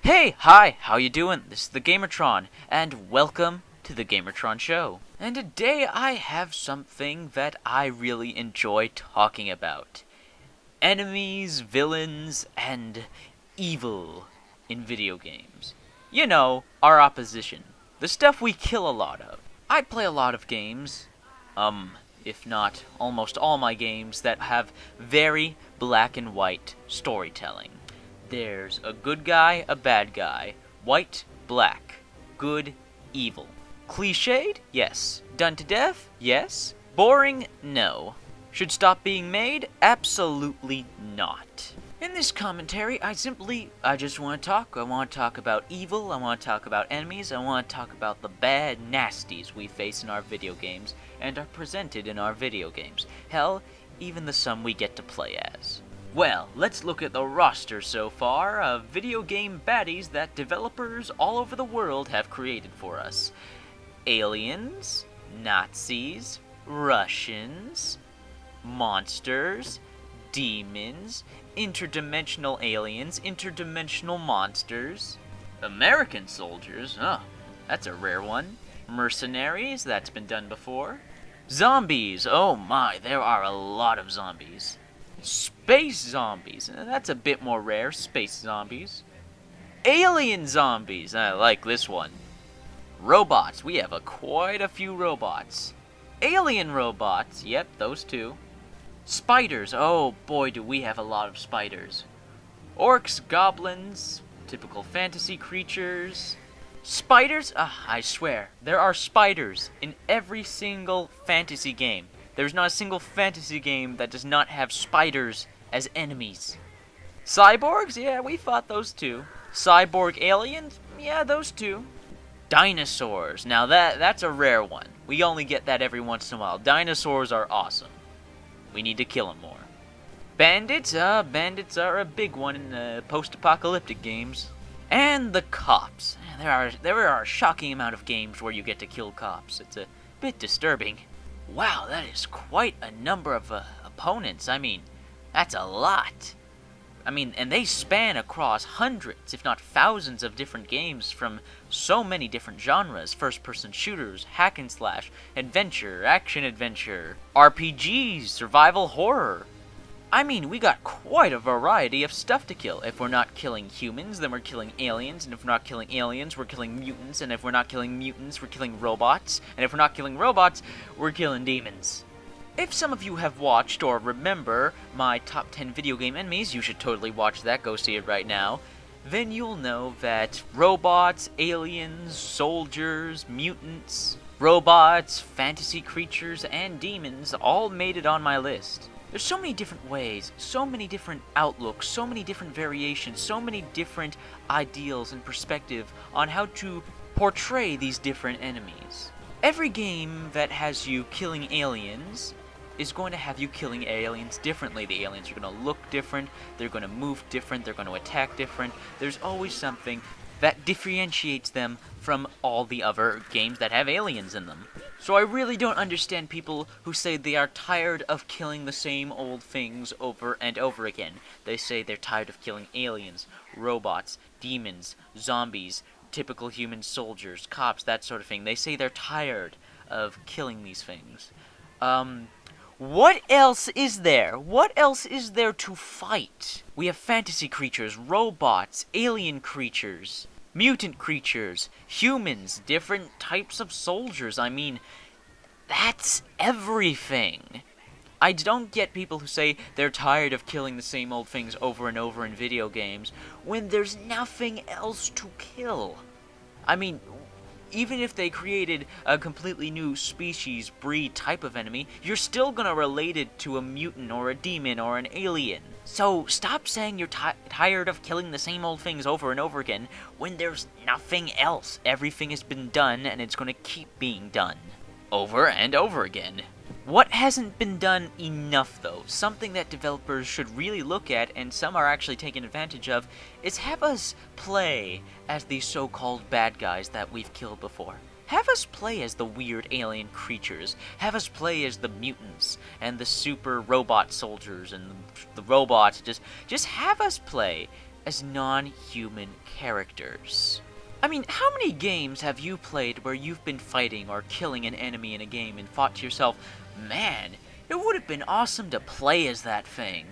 Hey, hi, how you doing? This is the Gamertron, and welcome to the Gamertron Show. And today I have something that I really enjoy talking about. Enemies, villains, and evil in video games. You know, our opposition. The stuff we kill a lot of. I play a lot of games, if not almost all my games, that have very black and white storytelling. There's a good guy, a bad guy. White, black. Good, evil. Cliched? Yes. Done to death? Yes. Boring? No. Should stop being made? Absolutely not. In this commentary, I just want to talk. I want to talk about evil, I want to talk about enemies, I want to talk about the bad nasties we face in our video games and are presented in our video games. Hell, even the some we get to play as. Well, let's look at the roster so far of video game baddies that developers all over the world have created for us. Aliens, Nazis, Russians, monsters, demons, interdimensional aliens, interdimensional monsters, American soldiers, that's a rare one, mercenaries, that's been done before, zombies, oh my, there are a lot of zombies. Space zombies, that's a bit more rare, space zombies. Alien zombies, I like this one. Robots, we have quite a few robots. Alien robots, yep, those two. Spiders, oh boy do we have a lot of spiders. Orcs, goblins, typical fantasy creatures. Spiders, I swear, there are spiders in every single fantasy game. There's not a single fantasy game that does not have spiders as enemies. Cyborgs? Yeah, we fought those too. Cyborg aliens? Yeah, those two. Dinosaurs. Now that's a rare one. We only get that every once in a while. Dinosaurs are awesome. We need to kill them more. Bandits? Bandits are a big one in post-apocalyptic games. And the cops. There are a shocking amount of games where you get to kill cops. It's a bit disturbing. Wow, that is quite a number of opponents. I mean, that's a lot. I mean, and they span across hundreds, if not thousands of different games from so many different genres. First-person shooters, hack and slash, adventure, action-adventure, RPGs, survival horror. I mean, we got quite a variety of stuff to kill. If we're not killing humans, then we're killing aliens. And if we're not killing aliens, we're killing mutants. And if we're not killing mutants, we're killing robots. And if we're not killing robots, we're killing demons. If some of you have watched or remember my top 10 video game enemies, you should totally watch that, go see it right now. Then you'll know that robots, aliens, soldiers, mutants, robots, fantasy creatures, and demons all made it on my list. There's so many different ways, so many different outlooks, so many different variations, so many different ideals and perspective on how to portray these different enemies. Every game that has you killing aliens is going to have you killing aliens differently. The aliens are going to look different, they're going to move different, they're going to attack different. There's always something that differentiates them from all the other games that have aliens in them. So I really don't understand people who say they are tired of killing the same old things over and over again. They say they're tired of killing aliens, robots, demons, zombies, typical human soldiers, cops, that sort of thing. They say they're tired of killing these things. What else is there? What else is there to fight? We have fantasy creatures, robots, alien creatures, mutant creatures, humans, different types of soldiers. I mean, that's everything. I don't get people who say they're tired of killing the same old things over and over in video games when there's nothing else to kill. I mean, even if they created a completely new species, breed, type of enemy, you're still gonna relate it to a mutant or a demon or an alien. So stop saying you're tired of killing the same old things over and over again when there's nothing else. Everything has been done and it's gonna keep being done. Over and over again. What hasn't been done enough, though, something that developers should really look at, and some are actually taking advantage of, is have us play as these so-called bad guys that we've killed before. Have us play as the weird alien creatures. Have us play as the mutants and the super robot soldiers and the robots. Just have us play. as non-human characters. I mean, how many games have you played where you've been fighting or killing an enemy in a game and thought to yourself, man, it would have been awesome to play as that thing?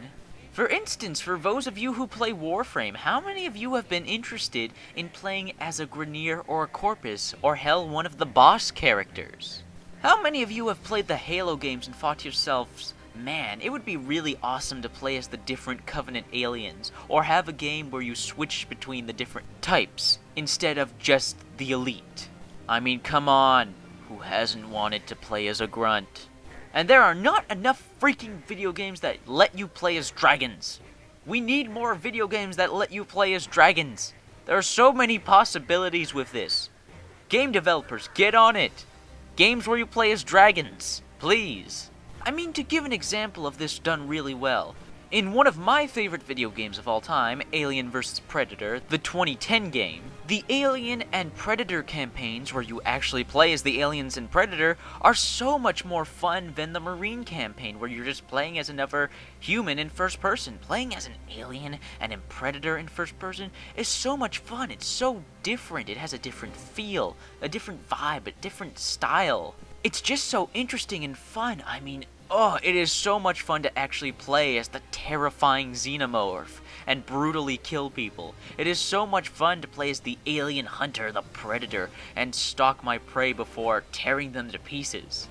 For instance, for those of you who play Warframe, how many of you have been interested in playing as a Grineer or a Corpus, or hell, one of the boss characters? How many of you have played the Halo games and thought to yourselves, man, it would be really awesome to play as the different Covenant aliens, or have a game where you switch between the different types, instead of just the elite? I mean, come on, who hasn't wanted to play as a grunt? And there are not enough freaking video games that let you play as dragons. We need more video games that let you play as dragons. There are so many possibilities with this. Game developers, get on it. Games where you play as dragons, please. I mean, to give an example of this done really well, in one of my favorite video games of all time, Alien vs. Predator, the 2010 game, the Alien and Predator campaigns, where you actually play as the aliens and Predator, are so much more fun than the Marine campaign, where you're just playing as another human in first person. Playing as an alien and a Predator in first person is so much fun. It's so different. It has a different feel, a different vibe, a different style. It's just so interesting and fun. I mean, oh, it is so much fun to actually play as the terrifying Xenomorph and brutally kill people. It is so much fun to play as the alien hunter, the Predator, and stalk my prey before tearing them to pieces.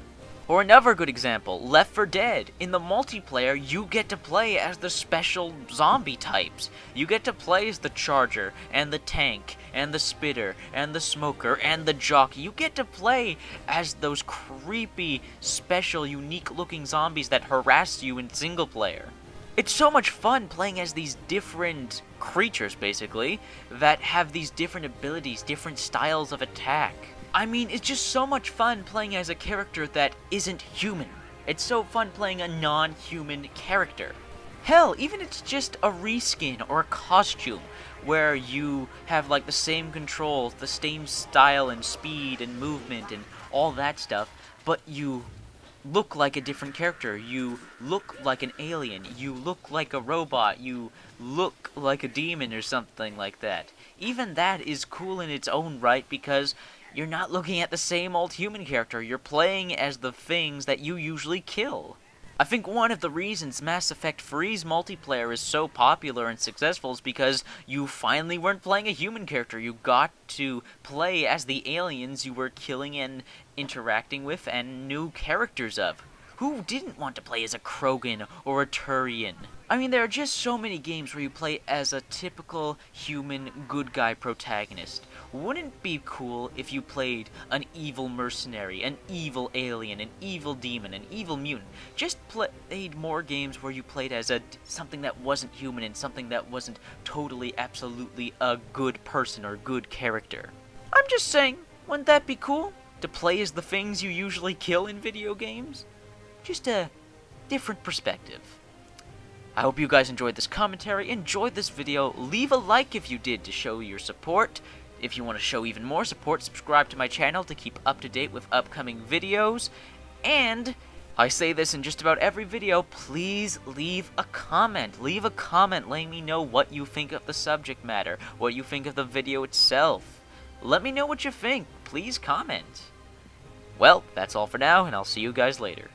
Or another good example, Left 4 Dead. In the multiplayer, you get to play as the special zombie types. You get to play as the Charger, and the Tank, and the Spitter, and the Smoker, and the Jockey. You get to play as those creepy, special, unique-looking zombies that harass you in single player. It's so much fun playing as these different creatures, basically, that have these different abilities, different styles of attack. I mean, it's just so much fun playing as a character that isn't human. It's so fun playing a non-human character. Hell, even it's just a reskin or a costume where you have like the same controls, the same style and speed and movement and all that stuff, but you look like a different character. You look like an alien. You look like a robot. You look like a demon or something like that. Even that is cool in its own right because you're not looking at the same old human character. You're playing as the things that you usually kill. I think one of the reasons Mass Effect 3's multiplayer is so popular and successful is because you finally weren't playing a human character. You got to play as the aliens you were killing and interacting with and new characters of. Who didn't want to play as a Krogan or a Turian? I mean, there are just so many games where you play as a typical human good guy protagonist. Wouldn't it be cool if you played an evil mercenary, an evil alien, an evil demon, an evil mutant? Just played more games where you played as something that wasn't human and something that wasn't totally, absolutely a good person or good character. I'm just saying, wouldn't that be cool? To play as the things you usually kill in video games? Just a different perspective. I hope you guys enjoyed this commentary, enjoyed this video. Leave a like if you did to show your support. If you want to show even more support, subscribe to my channel to keep up to date with upcoming videos. And I say this in just about every video, please leave a comment. Leave a comment letting me know what you think of the subject matter, what you think of the video itself. Let me know what you think. Please comment. Well, that's all for now, and I'll see you guys later.